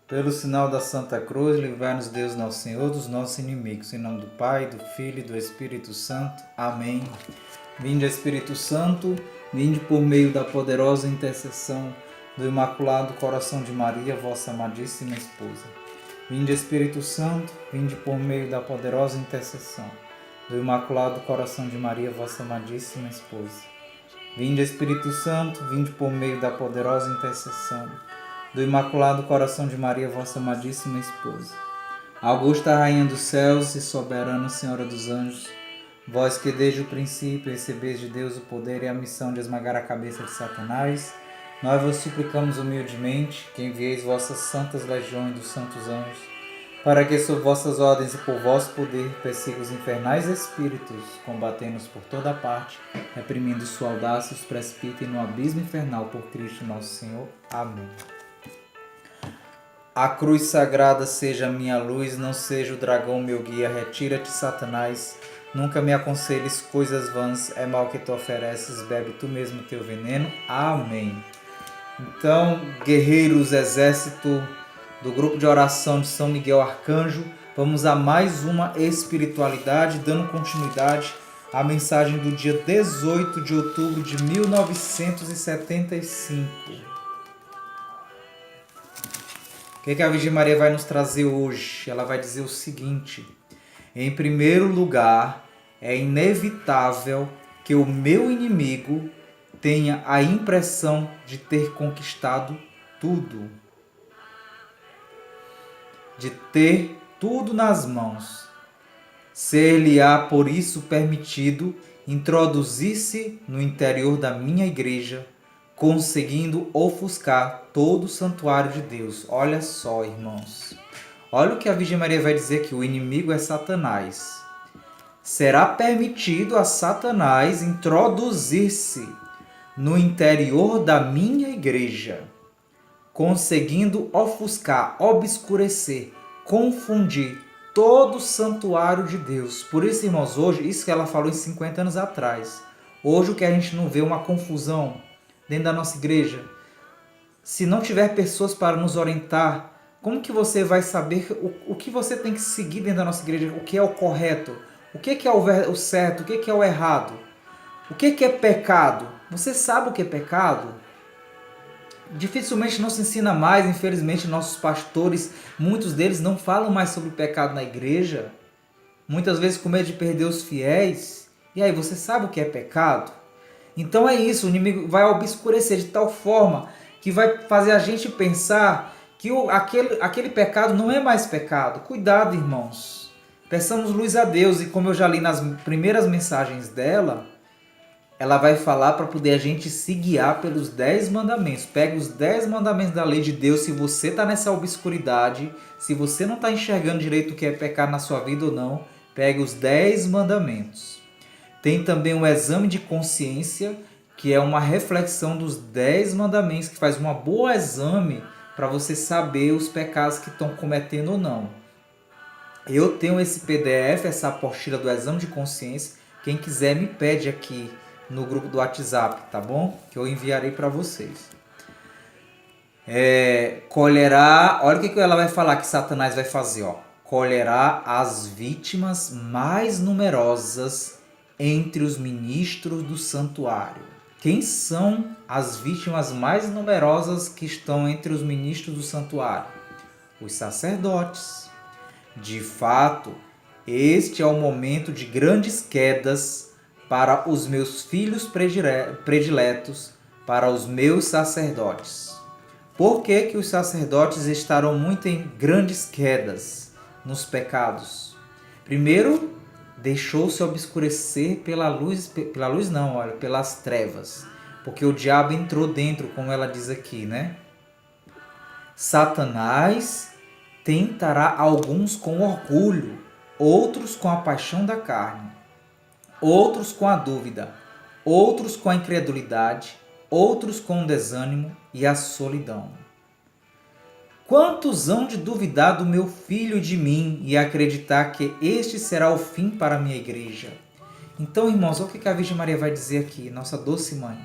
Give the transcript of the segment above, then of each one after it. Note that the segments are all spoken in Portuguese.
Pelo sinal da Santa Cruz, livrai-nos Deus nosso Senhor dos nossos inimigos. Em nome do Pai, do Filho e do Espírito Santo. Amém. Vinde, Espírito Santo, vinde por meio da poderosa intercessão do Imaculado Coração de Maria, vossa amadíssima esposa. Vinde, Espírito Santo, vinde por meio da poderosa intercessão do Imaculado Coração de Maria, vossa amadíssima esposa. Vinde, Espírito Santo, vinde por meio da poderosa intercessão do Imaculado Coração de Maria, vossa amadíssima esposa. Augusta Rainha dos céus e soberana Senhora dos anjos, vós que desde o princípio recebeis de Deus o poder e a missão de esmagar a cabeça de Satanás, nós vos suplicamos humildemente que envieis vossas santas legiões dos santos anjos, para que sob vossas ordens e por vosso poder persiga os infernais espíritos, combatendo-os por toda parte, reprimindo sua audácia, os precipitem no abismo infernal por Cristo nosso Senhor. Amém. A cruz sagrada seja minha luz, não seja o dragão meu guia. Retira-te, Satanás, nunca me aconselhes coisas vãs, é mal que tu ofereces, bebe tu mesmo teu veneno. Amém. Então, guerreiros, exército do grupo de oração de São Miguel Arcanjo, vamos a mais uma espiritualidade, dando continuidade à mensagem do dia 18 de outubro de 1975. O que a Virgem Maria vai nos trazer hoje? Ela vai dizer o seguinte: em primeiro lugar, é inevitável que o meu inimigo tenha a impressão de ter conquistado tudo, de ter tudo nas mãos. Ser-lhe-á por isso permitido introduzir-se no interior da minha igreja, conseguindo ofuscar todo o santuário de Deus. Olha só, irmãos. Olha o que a Virgem Maria vai dizer aqui. O inimigo é Satanás. Será permitido a Satanás introduzir-se no interior da minha igreja, conseguindo ofuscar, obscurecer, confundir todo o santuário de Deus. Por isso, irmãos, hoje, isso que ela falou em 50 anos atrás. Hoje o que a gente não vê, uma confusão dentro da nossa igreja. Se não tiver pessoas para nos orientar, como que você vai saber o que você tem que seguir dentro da nossa igreja? O que é o correto? O que é o certo? O que é o errado? O que é pecado? Você sabe o que é pecado? Dificilmente não se ensina mais, infelizmente, nossos pastores, muitos deles não falam mais sobre o pecado na igreja. Muitas vezes com medo de perder os fiéis. E aí, você sabe o que é pecado? Então é isso, o inimigo vai obscurecer de tal forma que vai fazer a gente pensar que aquele pecado não é mais pecado. Cuidado, irmãos. Peçamos luz a Deus, e como eu já li nas primeiras mensagens dela, ela vai falar para poder a gente se guiar pelos 10 mandamentos. Pega os 10 mandamentos da lei de Deus. Se você está nessa obscuridade, se você não está enxergando direito o que é pecado na sua vida ou não, pega os 10 mandamentos. Tem também um exame de consciência, que é uma reflexão dos 10 mandamentos, que faz um bom exame para você saber os pecados que estão cometendo ou não. Eu tenho esse PDF, essa apostila do exame de consciência. Quem quiser me pede aqui no grupo do WhatsApp, tá bom? Que eu enviarei para vocês. Colherá, olha o que ela vai falar que Satanás vai fazer, ó. Colherá as vítimas mais numerosas entre os ministros do santuário. Quem são as vítimas mais numerosas que estão entre os ministros do santuário? Os sacerdotes. De fato, este é o momento de grandes quedas para os meus filhos prediletos, para os meus sacerdotes. Por que os sacerdotes estarão muito em grandes quedas nos pecados? Primeiro, deixou-se obscurecer pelas trevas, porque o diabo entrou dentro, como ela diz aqui, né? Satanás tentará alguns com orgulho, outros com a paixão da carne, outros com a dúvida, outros com a incredulidade, outros com o desânimo e a solidão. Quantos hão de duvidar do meu filho e de mim e acreditar que este será o fim para a minha igreja? Então, irmãos, olha o que a Virgem Maria vai dizer aqui, nossa doce mãe.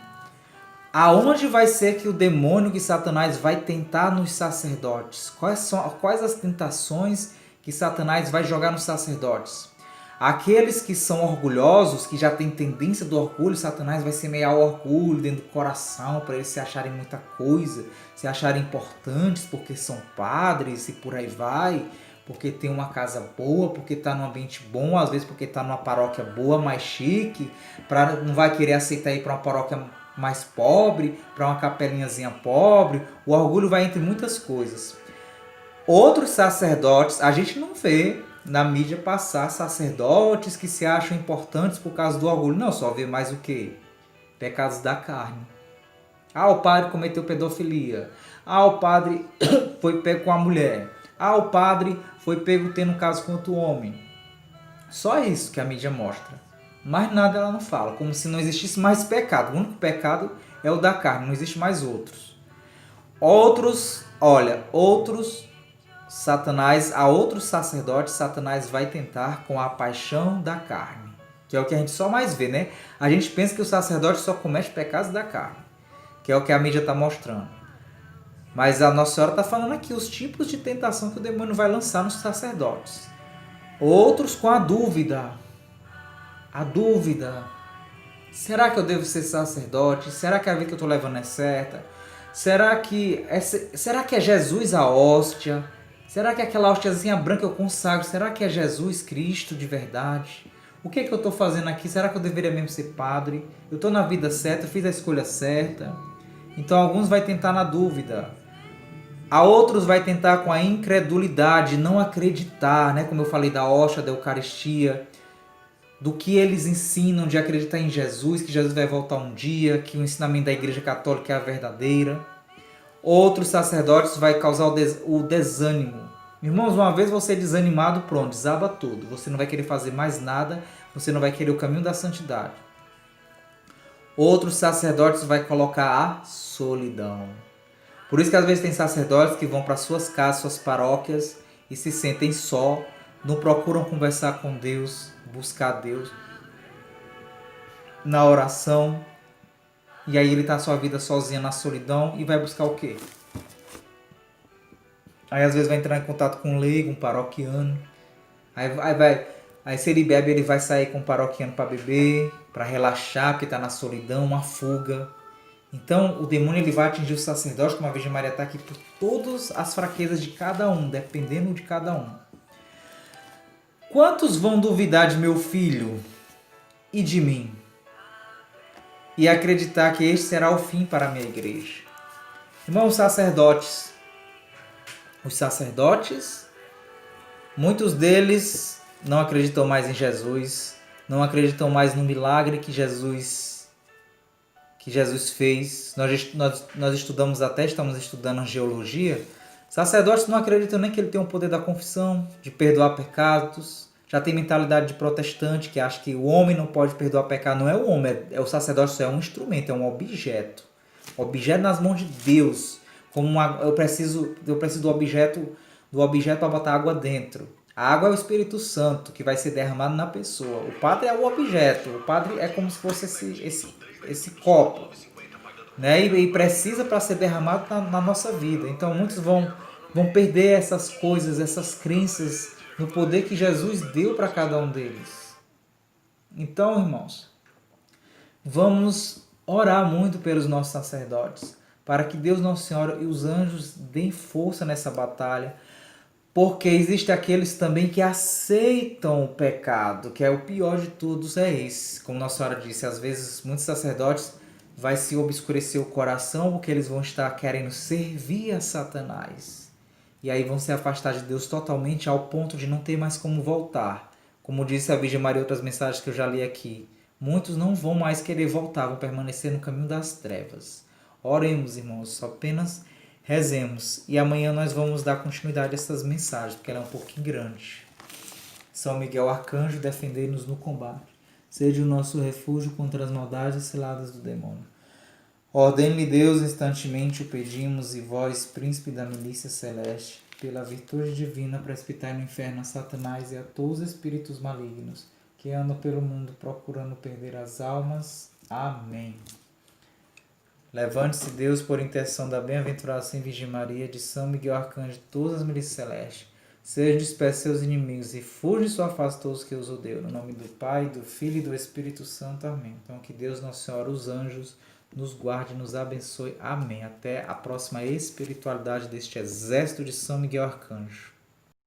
Aonde vai ser que o demônio, que Satanás vai tentar nos sacerdotes? Quais as tentações que Satanás vai jogar nos sacerdotes? Aqueles que são orgulhosos, que já têm tendência do orgulho, Satanás vai semear o orgulho dentro do coração para eles se acharem muita coisa, se acharem importantes porque são padres e por aí vai, porque tem uma casa boa, porque está num ambiente bom, às vezes porque está numa paróquia boa, mais chique, não vai querer aceitar ir para uma paróquia mais pobre, para uma capelinhazinha pobre. O orgulho vai entre muitas coisas. Outros sacerdotes, a gente não vê na mídia passar sacerdotes que se acham importantes por causa do orgulho. Não, só vê mais o quê? Pecados da carne. Ah, o padre cometeu pedofilia. Ah, o padre foi pego com a mulher. Ah, o padre foi pego tendo um caso com outro homem. Só isso que a mídia mostra. Mais nada ela não fala, como se não existisse mais pecado. O único pecado é o da carne, não existe mais outros. Outros sacerdotes, Satanás vai tentar com a paixão da carne, que é o que a gente só mais vê, né? A gente pensa que o sacerdote só comete pecados da carne, que é o que a mídia está mostrando. Mas a Nossa Senhora está falando aqui os tipos de tentação que o demônio vai lançar nos sacerdotes. Outros com a dúvida. A dúvida. Será que eu devo ser sacerdote? Será que a vida que eu estou levando é certa? Será que é Jesus a hóstia? Será que aquela hóstiazinha branca eu consagro? Será que é Jesus Cristo de verdade? O que é que eu estou fazendo aqui? Será que eu deveria mesmo ser padre? Eu estou na vida certa? Eu fiz a escolha certa? Então alguns vai tentar na dúvida. A outros vai tentar com a incredulidade, não acreditar, né? Como eu falei da hóstia, da Eucaristia, do que eles ensinam de acreditar em Jesus, que Jesus vai voltar um dia, que o ensinamento da Igreja Católica é a verdadeira. Outros sacerdotes vai causar o desânimo. Irmãos, uma vez você é desanimado, pronto, desaba tudo. Você não vai querer fazer mais nada, você não vai querer o caminho da santidade. Outros sacerdotes vai colocar a solidão. Por isso que às vezes tem sacerdotes que vão para suas casas, suas paróquias e se sentem só, não procuram conversar com Deus, buscar Deus na oração. E aí ele está a sua vida sozinho na solidão e vai buscar o quê? Aí às vezes vai entrar em contato com um leigo, um paroquiano. Aí se ele bebe, ele vai sair com um paroquiano para beber, para relaxar, porque está na solidão, uma fuga. Então o demônio ele vai atingir o sacerdote, como a Virgem Maria está aqui, por todas as fraquezas de cada um, dependendo de cada um. Quantos vão duvidar de meu filho e de mim? E acreditar que este será o fim para a minha igreja? Irmãos, os sacerdotes, muitos deles não acreditam mais em Jesus, não acreditam mais no milagre que Jesus fez. Nós estamos estudando geologia. Sacerdotes não acreditam nem que ele tem o poder da confissão, de perdoar pecados. Já tem mentalidade de protestante, que acha que o homem não pode perdoar pecado. Não é o homem, o sacerdote só é um instrumento, é um objeto. Objeto nas mãos de Deus. Eu preciso do objeto para botar água dentro. A água é o Espírito Santo que vai ser derramado na pessoa. O padre é o objeto. O padre é como se fosse esse copo, né? E precisa para ser derramado na nossa vida. Então muitos vão perder essas coisas, essas crenças no poder que Jesus deu para cada um deles. Então, irmãos, vamos orar muito pelos nossos sacerdotes, para que Deus Nossa Senhora e os anjos deem força nessa batalha, porque existem aqueles também que aceitam o pecado, que é o pior de todos, é esse. Como Nossa Senhora disse, às vezes muitos sacerdotes vai se obscurecer o coração, porque eles vão estar querendo servir a Satanás. E aí vão se afastar de Deus totalmente ao ponto de não ter mais como voltar. Como disse a Virgem Maria em outras mensagens que eu já li aqui, muitos não vão mais querer voltar, vão permanecer no caminho das trevas. Oremos, irmãos, apenas rezemos. E amanhã nós vamos dar continuidade a essas mensagens, porque ela é um pouquinho grande. São Miguel Arcanjo, defendei-nos no combate. Seja o nosso refúgio contra as maldades ciladas do demônio. Ordene-lhe Deus, instantemente o pedimos, e vós, príncipe da milícia celeste, pela virtude divina, precipitai no inferno a Satanás e a todos os espíritos malignos, que andam pelo mundo procurando perder as almas. Amém. Levante-se, Deus, por intercessão da bem-aventurada Sem Virgem Maria, de São Miguel Arcanjo, de todas as milícias celestes, seja disperso seus inimigos e fuja de sua face todos que os odeiam. No nome do Pai, do Filho e do Espírito Santo. Amém. Então que Deus, Nossa Senhora, os anjos, nos guarde e nos abençoe. Amém. Até a próxima espiritualidade deste exército de São Miguel Arcanjo.